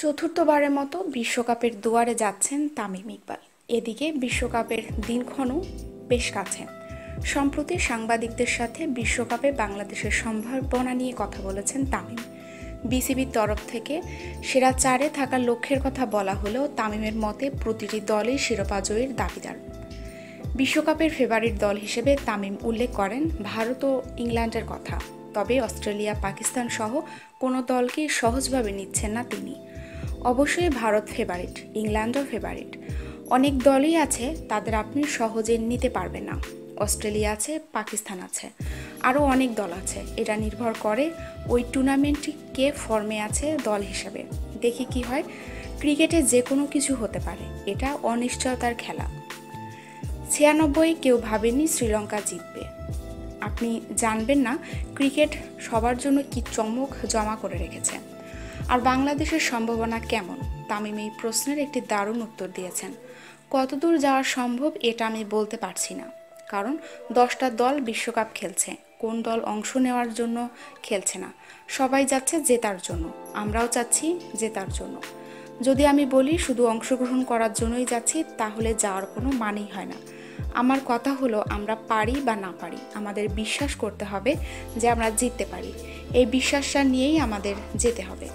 চতুর্থবারের মতো বিশ্বকাপের দুয়ারে যাচ্ছেন তামিম ইকবাল। এদিকে বিশ্বকাপের দিনক্ষণও বেশ কাছে। সম্প্রতি সাংবাদিকদের সাথে বিশ্বকাপে বাংলাদেশের সম্ভাবনা নিয়ে কথা বলেছেন তামিম। বিসিবির তরফ থেকে সেরা চারে থাকার লক্ষ্যের কথা বলা হলেও তামিমের মতে প্রতিটি দলই শিরোপা জয়ের দাবিদার। বিশ্বকাপের ফেভারিট দল হিসেবে তামিম উল্লেখ করেন ভারত ও ইংল্যান্ডের কথা। তবে অস্ট্রেলিয়া, পাকিস্তান সহ কোনো দলকে সহজভাবে নিচ্ছেন না তিনি। অবশ্যই ভারত ফেভারিট, ইংল্যান্ডও ফেভারিট। অনেক দলই আছে, তাদের আপনি সহজে নিতে পারবেন না। অস্ট্রেলিয়া আছে, পাকিস্তান আছে, আরও অনেক দল আছে। এটা নির্ভর করে ওই টুর্নামেন্টে কে ফর্মে আছে দল হিসেবে। দেখি কি হয়। ক্রিকেটে যে কোনো কিছু হতে পারে, এটা অনিশ্চয়তার খেলা। 96 কেউ ভাবেনি শ্রীলঙ্কা জিতবে। আপনি জানবেন না ক্রিকেট সবার জন্য কি চমক জমা করে রেখেছে। আর বাংলাদেশের সম্ভাবনা কেমন? তামিম এই প্রশ্নের একটি দারুণ উত্তর দিয়েছেন। কতদূর যাওয়া সম্ভব এটা আমি বলতে পারছি না, কারণ 10টা দল বিশ্বকাপ খেলছে। কোন দল অংশ নেওয়ার জন্য খেলছে না, সবাই যাচ্ছে জেতার জন্য। আমরাও চাচ্ছি জেতার জন্য। যদি আমি বলি শুধু অংশগ্রহণ করার জন্যই যাচ্ছি, তাহলে যাওয়ার কোনো মানেই হয় না। আমার কথা হলো, আমরা পারি বা না পারি, আমাদের বিশ্বাস করতে হবে যে আমরা জিততে পারি। এই বিশ্বাসটা নিয়েই আমাদের যেতে হবে।